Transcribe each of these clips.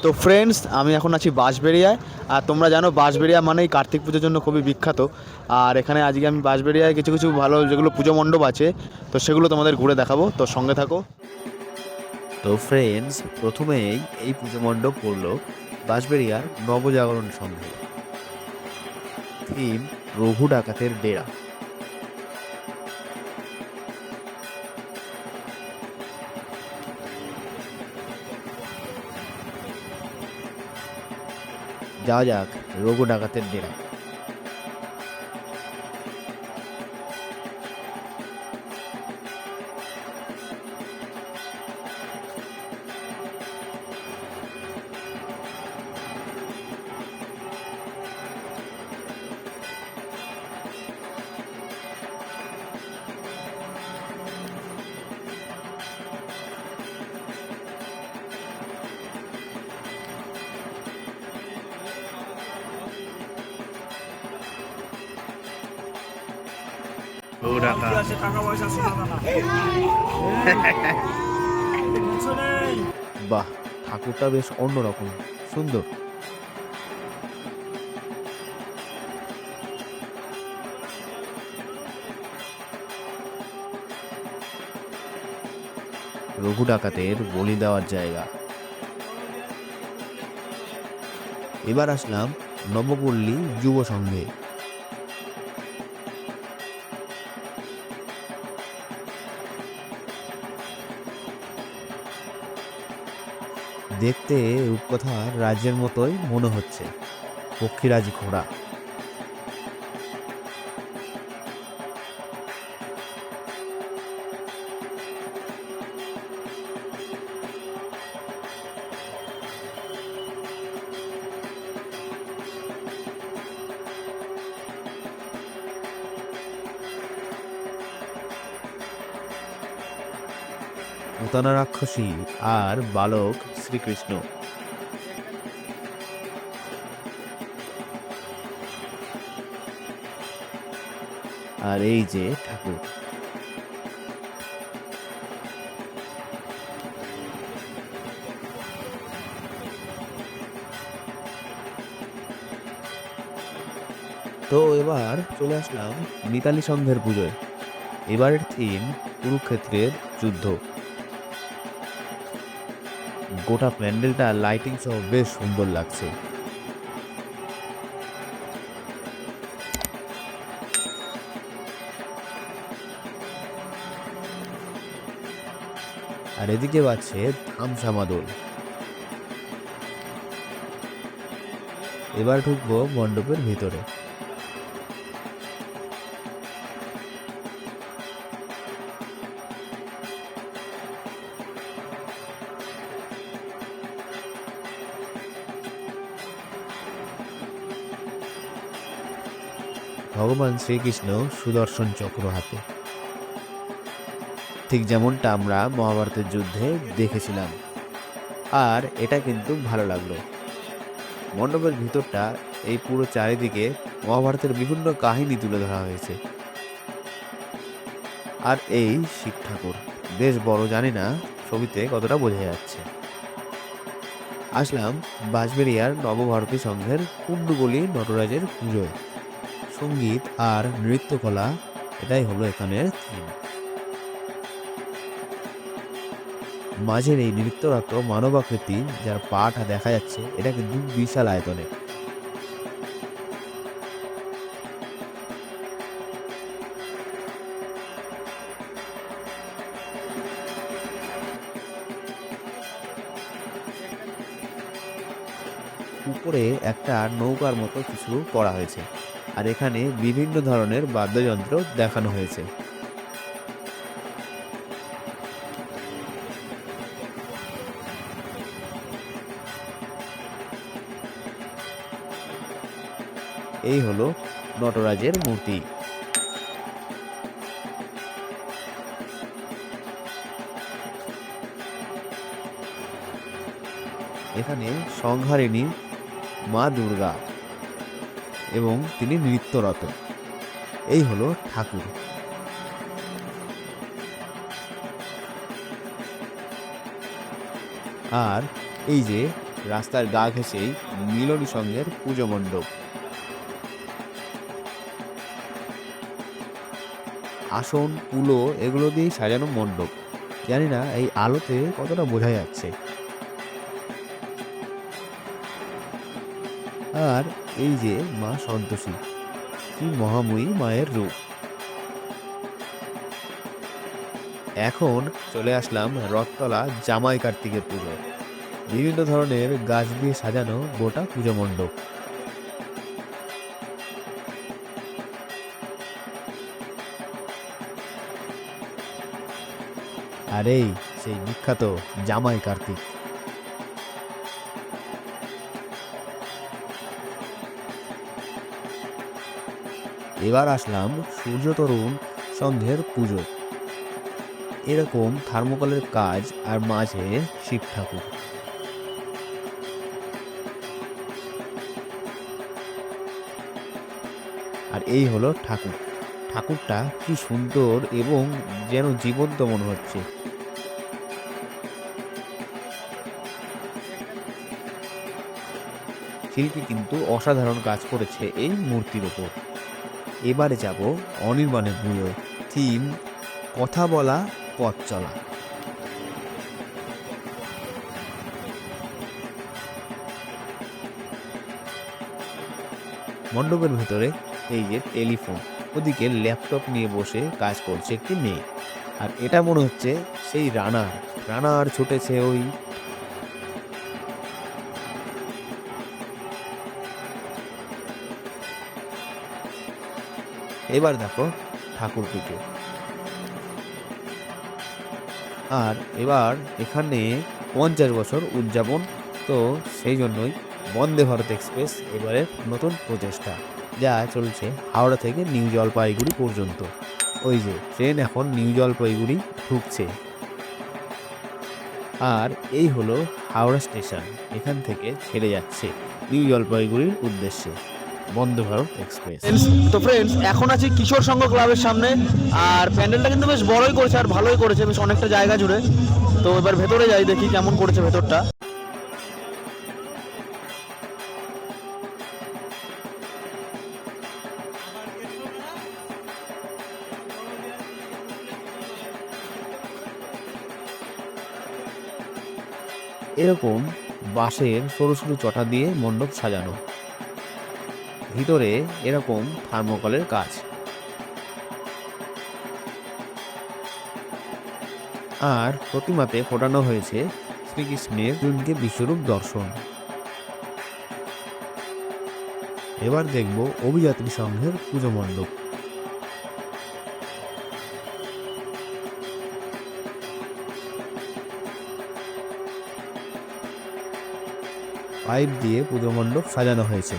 তো ফ্রেন্ডস, আমি এখন আছি বাঁশবেড়িয়ায়। আর তোমরা জানো বাঁশবেড়িয়া মানেই কার্তিক পুজোর জন্য খুবই বিখ্যাত। আর এখানে আজকে আমি বাঁশবেড়িয়ায় কিছু কিছু ভালো যেগুলো পুজো মণ্ডপ আছে, তো সেগুলো তোমাদের ঘুরে দেখাবো, তো সঙ্গে থাকো। তো ফ্রেন্ডস, প্রথমেই এই পুজো মণ্ডপ পড়ল বাঁশবেড়িয়ার নবজাগরণ সংঘে। থিম রঘু ডাকাতের ডেরা। যাওয়া যাক রঘু ডাকাতের ডেরা। রঘু ডাকাত। বাহ, ঠাকুরটা বেশ অন্যরকম, সুন্দর। রঘু ডাকাতের বলি দেওয়ার জায়গা। এবার আসলাম নবপল্লী যুব সংঘে। দেখতে রূপকথার রাজ্যের মতোই মনে হচ্ছে। পক্ষীরাজ ঘোড়া। পুতনা রাক্ষসী আর বালক শ্রীকৃষ্ণ। আর এই যে ঠাকুর। তো এবার চলে আসলাম মিতালি সংঘের পুজোয়। এবারের থিম কুরুক্ষেত্রের যুদ্ধ। গোটা প্যান্ডেলটা লাইটিং সহ বেশ সুন্দর লাগছে। আর এদিকে বাজছে ধামসা মাদল। এবার ঢুকবো মণ্ডপের ভিতরে। ভগবান শ্রীকৃষ্ণ সুদর্শন চক্র হাতে, ঠিক যেমনটা আমরা মহাভারতের যুদ্ধে দেখেছিলাম। আর এটা কিন্তু ভালো লাগলো। মণ্ডপের ভিতরটা, এই পুরো চারিদিকে মহাভারতের বিভিন্ন কাহিনী তুলে ধরা হয়েছে। আর এই শিব ঠাকুর বেশ বড়, জানি না ছবিতে কতটা বোঝা যাচ্ছে। আসলাম বাঁশবেড়িয়ার নবভারতী সংঘের কুণ্ডুগলি নটরাজের পুজোয়। সঙ্গীত আর নৃত্যকলা, এটাই হলো এখানের থিম। মাঝের এই নৃত্যরত মানবাকৃতি যার পাটা দেখা যাচ্ছে, এটা কিন্তু বিশাল আয়তনের। উপরে একটা নৌকার মতো কিছু করা হয়েছে। আর এখানে বিভিন্ন ধরনের বাদ্যযন্ত্র দেখানো হয়েছে। এই হলো নটরাজের মূর্তি। এখানে সংহারিণী মা দুর্গা এবং তিনি নৃত্যরত। এই হলো ঠাকুর। আর এই যে রাস্তার গা ঘেঁষেই মিলনী সংঘের পুজো মণ্ডপ। আসন, কুলো এগুলো দিয়েই সাজানো মণ্ডপ। জানি না এই আলোতে কতটা বোঝা যাচ্ছে। আর এই যে মা সন্তোষী, কি মহাময়ী মায়ের রূপ। এখন চলে আসলাম রথতলা জামাই কার্তিকের পুজো। বিভিন্ন ধরনের গাছ দিয়ে সাজানো গোটা পুজো মণ্ডপ। আর এই সেই বিখ্যাত জামাই কার্তিক। এবার আসলাম সূর্য তরুণ সংঘের পুজো। এরকম থার্মোকলের কাজ আর মাঝে শিব ঠাকুর। আর এই হলো ঠাকুর। ঠাকুরটা কি সুন্দর এবং যেন জীবন্ত মনে হচ্ছে। শিল্পী কিন্তু অসাধারণ কাজ করেছে এই মূর্তির ওপর। এবারে যাব অনির্বাণের পুজো। থিম কথা বলা পথ চলা। মণ্ডপের ভেতরে এই যে টেলিফোন, ওদিকে ল্যাপটপ নিয়ে বসে কাজ করছে একটি মেয়ে। আর এটা মনে হচ্ছে সেই রানার ছুটেছে ওই। এবার দেখো ঠাকুর পুজো। আর এবার এখানে 50 বছর উদযাপন, তো সেই জন্যই বন্দে ভারত এক্সপ্রেস এবারের নতুন প্রচেষ্টা, যা চলছে হাওড়া থেকে নিউ জলপাইগুড়ি পর্যন্ত। ওই যে ট্রেন এখন নিউ জলপাইগুড়ি ঢুকছে। আর এই হলো হাওড়া স্টেশন, এখান থেকে ছেড়ে যাচ্ছে নিউ জলপাইগুড়ির উদ্দেশ্যে বন্দে ভারত এক্সপ্রেস। তো ফ্রেন্ডস, এখন আছি কিশোর সংঘ ক্লাবের সামনে। আর প্যান্ডেলটা কিন্তু বেশ বড়ই করেছে আর ভালোই করেছে, বেশ অনেকটা জায়গা জুড়ে। তো এবার ভেতরে যাই, দেখি কেমন করেছে ভেতরটা। এরকম বাঁশের সরু সরু চটা দিয়ে মণ্ডপ সাজানো, ভিতরে এরকম থার্মোকলের কাজ। আর প্রতিমাতে ফোটানো হয়েছে শ্রীকৃষ্ণের অর্জুনকে বিশ্বরূপ দর্শন। এবার দেখব অভিযাত্রী সংঘের পুজো মণ্ডপ। পাইপ দিয়ে পুজো মণ্ডপ সাজানো হয়েছে।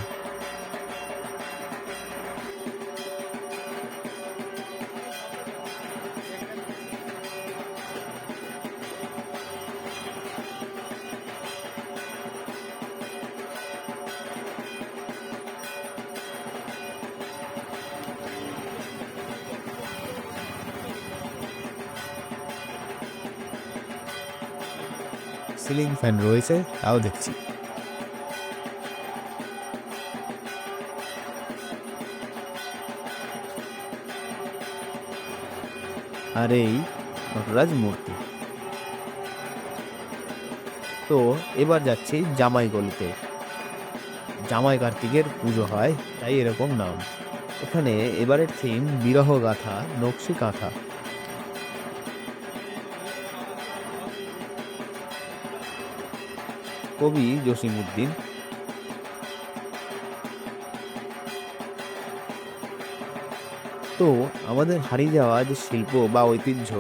সিলিং ফ্যান রয়েছে, তাও দেখছি। আর এই নটরাজ মূর্তি। তো এবার যাচ্ছি জামাই গলিতে। জামাই কার্তিকের পুজো হয়, তাই এরকম নাম। এখানে এবারের থিম বিরহ গাথা, নকশি কাঁথা। কবি জসিমউদ্দিন। তো আমাদের হারিয়ে যাওয়া যে শিল্প বা ঐতিহ্য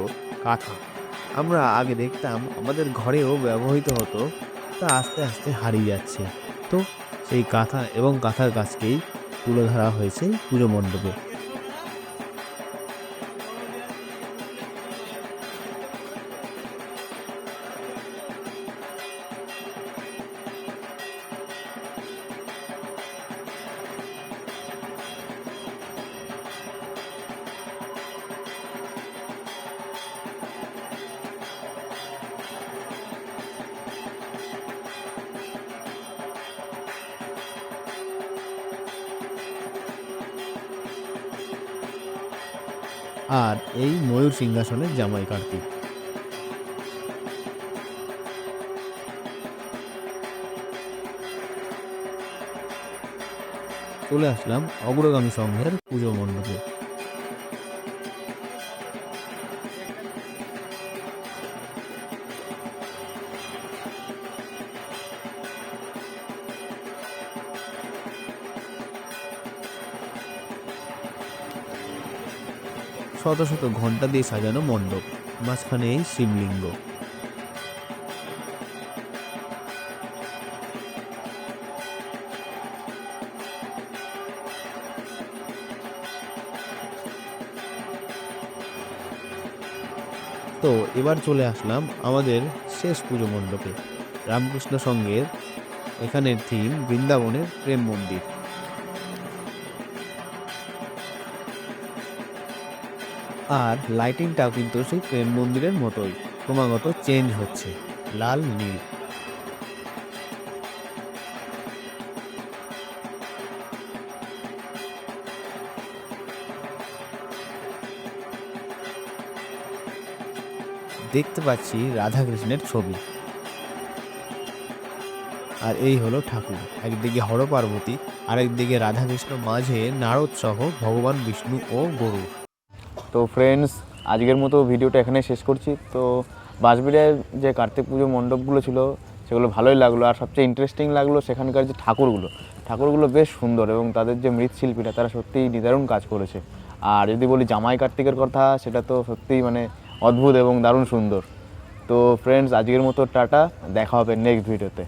কাঁথা, আমরা আগে দেখতাম আমাদের ঘরেও ব্যবহৃত হতো, তা আস্তে আস্তে হারিয়ে যাচ্ছে। তো সেই কাঁথা এবং কাঁথার কাজকেই তুলে ধরা হয়েছে পুজো মণ্ডপে। আর এই ময়ূর সিংহাসনের জামাই কার্তিক। চলে আসলাম অগ্রগামী সংঘের পুজো মণ্ডপে। শত শত ঘন্টা দিয়ে সাজানো মণ্ডপ, মাঝখানে এই শিবলিঙ্গ। তো এবার চলে আসলাম আমাদের শেষ পুজো মণ্ডপে, রামকৃষ্ণ সংঘের। এখানের থিম বৃন্দাবনের প্রেম মন্দির। আর লাইটিংটাও কিন্তু সেই প্রেম মন্দিরের মতোই ক্রমাগত চেঞ্জ হচ্ছে, লাল নীল। দেখতে পাচ্ছি রাধাকৃষ্ণের ছবি। আর এই হলো ঠাকুর, একদিকে হর পার্বতী, আরেকদিকে রাধাকৃষ্ণ, মাঝে নারদ সহ ভগবান বিষ্ণু ও গরু। তো ফ্রেন্ডস, আজকের মতো ভিডিওটা এখানে শেষ করছি। তো বাঁশবেড়িয়ায় যে কার্তিক পুজো মণ্ডপগুলো ছিল সেগুলো ভালোই লাগলো, আর সবচেয়ে ইন্টারেস্টিং লাগলো সেখানকার যে ঠাকুরগুলো বেশ সুন্দর, এবং তাদের যে মৃৎশিল্পীরা তারা সত্যিই নিদারুণ কাজ করেছে। আর যদি বলি জামাই কার্তিকের কথা, সেটা তো সত্যিই মানে অদ্ভুত এবং দারুণ সুন্দর। তো ফ্রেন্ডস, আজকের মতো টাটা, দেখা হবে নেক্সট ভিডিওতে।